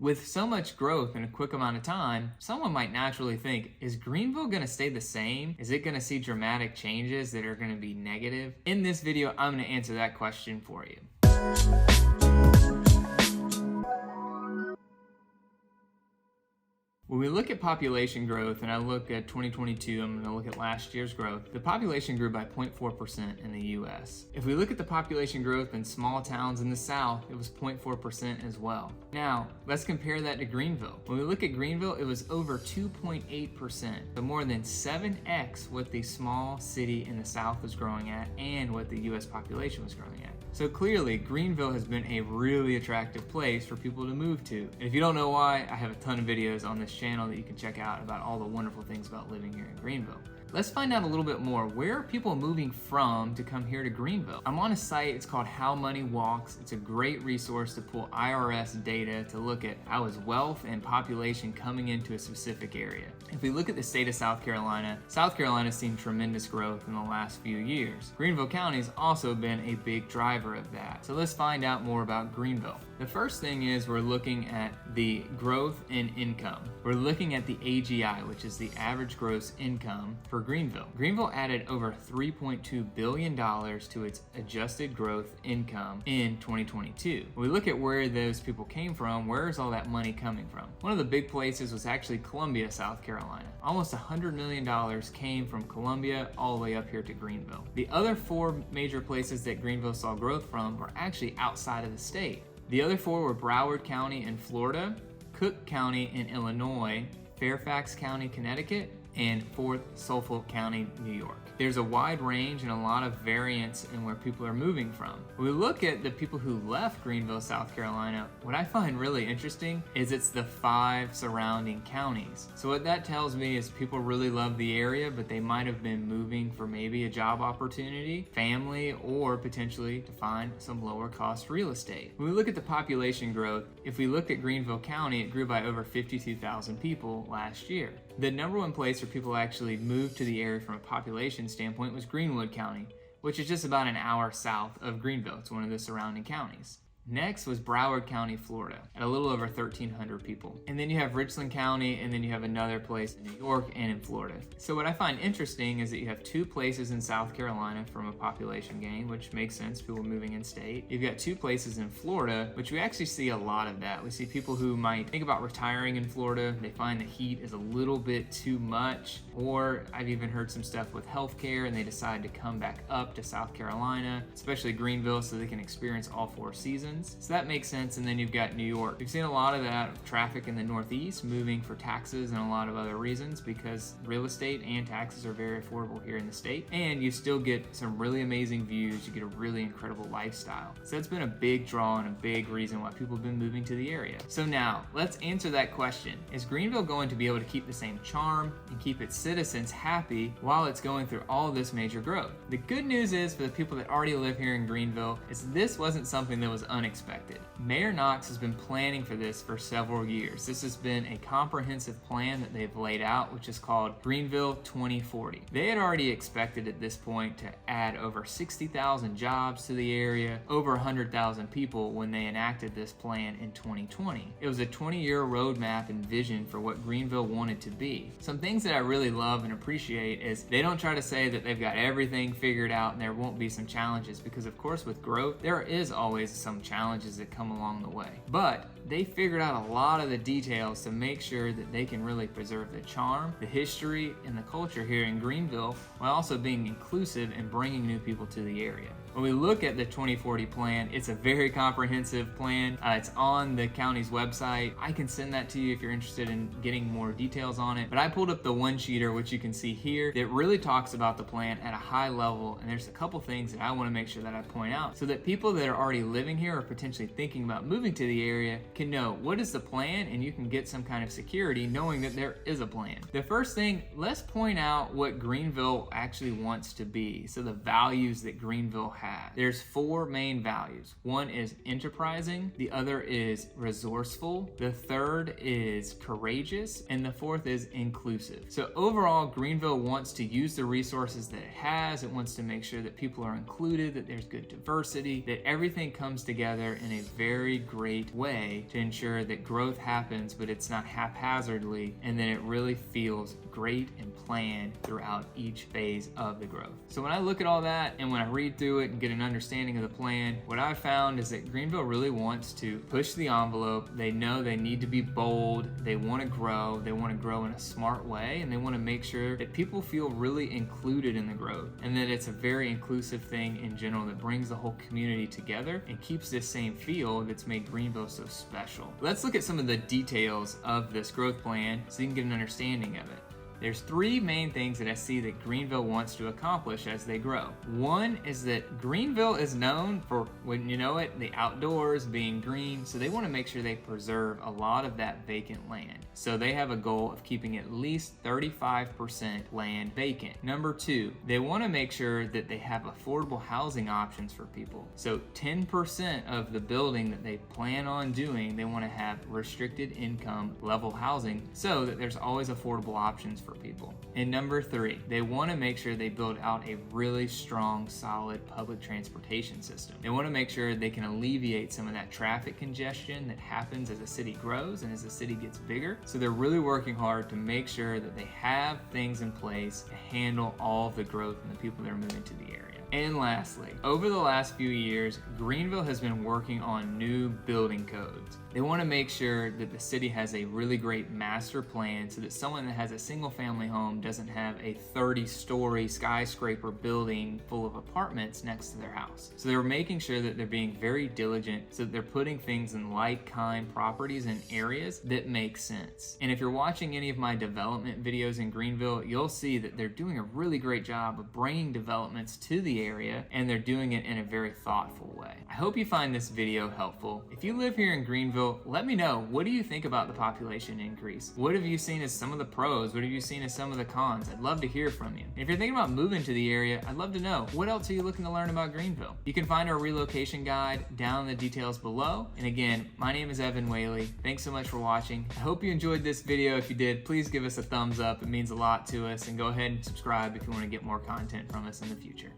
With so much growth in a quick amount of time, someone might naturally think, is Greenville going to stay the same? Is it going to see dramatic changes that are going to be negative? In this video, I'm going to answer that question for you. When we look at population growth, and I look at 2022, I'm going to look at last year's growth, the population grew by 0.4% in the US. If we look at the population growth in small towns in the South, it was 0.4% as well. Now, let's compare that to Greenville. When we look at Greenville, it was over 2.8%, so more than 7x what the small city in the South was growing at and what the US population was growing at. So clearly, Greenville has been a really attractive place for people to move to. And if you don't know why, I have a ton of videos on this channel that you can check out about all the wonderful things about living here in Greenville. Let's find out a little bit more. Where are people moving from to come here to Greenville? I'm on a site, it's called How Money Walks. It's a great resource to pull IRS data to look at how is wealth and population coming into a specific area. If we look at the state of South Carolina's seen tremendous growth in the last few years. Greenville County has also been a big driver of that. So let's find out more about Greenville. The first thing is we're looking at the growth in income. We're looking at the AGI, which is the average gross income for Greenville. Greenville added over $3.2 billion to its adjusted growth income in 2022. When we look at where those people came from, where is all that money coming from? One of the big places was actually Columbia, South Carolina. Almost $100 million came from Columbia all the way up here to Greenville. The other four major places that Greenville saw growth from were actually outside of the state. The other four were Broward County in Florida, Cook County in Illinois, Fairfax County, Connecticut, and Suffolk County, New York. There's a wide range and a lot of variance in where people are moving from. When we look at the people who left Greenville, South Carolina, what I find really interesting is it's the 5 surrounding counties. So what that tells me is people really love the area, but they might have been moving for maybe a job opportunity, family, or potentially to find some lower cost real estate. When we look at the population growth, if we look at Greenville County, it grew by over 52,000 people last year. The number one place where people actually moved to the area from a population standpoint was Greenwood County, which is just about an hour south of Greenville. It's one of the surrounding counties. Next was Broward County, Florida, at a little over 1,300 people. And then you have Richland County, and then you have another place in New York and in Florida. So what I find interesting is that you have 2 places in South Carolina from a population gain, which makes sense, people moving in state. You've got 2 places in Florida, which we actually see a lot of that. We see people who might think about retiring in Florida. They find the heat is a little bit too much, or I've even heard some stuff with healthcare, and they decide to come back up to South Carolina, especially Greenville, so they can experience all 4 seasons. So that makes sense. And then you've got New York. We've seen a lot of that traffic in the Northeast moving for taxes and a lot of other reasons, because real estate and taxes are very affordable here in the state, and you still get some really amazing views. You get a really incredible lifestyle. So that's been a big draw and a big reason why people have been moving to the area. So now let's answer that question. Is Greenville going to be able to keep the same charm and keep its citizens happy while it's going through all this major growth? The good news is, for the people that already live here in Greenville, is this wasn't something that was unexpected. Mayor Knox has been planning for this for several years. This has been a comprehensive plan that they've laid out, which is called Greenville 2040. They had already expected at this point to add over 60,000 jobs to the area, over 100,000 people when they enacted this plan in 2020. It was a 20-year roadmap and vision for what Greenville wanted to be. Some things that I really love and appreciate is they don't try to say that they've got everything figured out and there won't be some challenges, because of course with growth, there is always some challenges that come along the way. But they figured out a lot of the details to make sure that they can really preserve the charm, the history, and the culture here in Greenville, while also being inclusive and bringing new people to the area. When we look at the 2040 plan, it's a very comprehensive plan. It's on the county's website. I can send that to you if you're interested in getting more details on it. But I pulled up the one-sheeter, which you can see here, that really talks about the plan at a high level. And there's a couple things that I want to make sure that I point out so that people that are already living here or potentially thinking about moving to the area can know what is the plan, and you can get some kind of security knowing that there is a plan. The first thing, let's point out what Greenville actually wants to be. So the values that Greenville has. There's 4 main values. One is enterprising, the other is resourceful, the third is courageous, and the fourth is inclusive. So overall, Greenville wants to use the resources that it has. It wants to make sure that people are included, that there's good diversity, that everything comes together in a very great way to ensure that growth happens, but it's not haphazardly, and then it really feels great and planned throughout each phase of the growth. So when I look at all that and when I read through it and get an understanding of the plan, what I've found is that Greenville really wants to push the envelope. They know they need to be bold, they want to grow in a smart way, and they want to make sure that people feel really included in the growth, and that it's a very inclusive thing in general that brings the whole community together and keeps this same feel that's made Greenville so special. Let's look at some of the details of this growth plan so you can get an understanding of it. There's 3 main things that I see that Greenville wants to accomplish as they grow. One is that Greenville is known for, wouldn't you know it, the outdoors, being green, so they want to make sure they preserve a lot of that vacant land. So they have a goal of keeping at least 35% land vacant. Number 2, they want to make sure that they have affordable housing options for people. So 10% of the building that they plan on doing, they want to have restricted income level housing so that there's always affordable options for people. And number 3, they want to make sure they build out a really strong, solid public transportation system. They want to make sure they can alleviate some of that traffic congestion that happens as a city grows and as the city gets bigger. So they're really working hard to make sure that they have things in place to handle all of the growth and the people that are moving to the area. And lastly, over the last few years, Greenville has been working on new building codes. They want to make sure that the city has a really great master plan so that someone that has a single family home doesn't have a 30-story skyscraper building full of apartments next to their house. So they're making sure that they're being very diligent so that they're putting things in like-kind properties and areas that make sense. And if you're watching any of my development videos in Greenville, you'll see that they're doing a really great job of bringing developments to the area, and they're doing it in a very thoughtful way. I hope you find this video helpful. If you live here in Greenville, let me know, what do you think about the population increase? What have you seen as some of the pros? What have you seen as some of the cons? I'd love to hear from you. And if you're thinking about moving to the area, I'd love to know, what else are you looking to learn about Greenville? You can find our relocation guide down in the details below. And again, my name is Whaley. Thanks so much for watching. I hope you enjoyed this video. If you did, please give us a thumbs up. It means a lot to us. And go ahead and subscribe if you want to get more content from us in the future.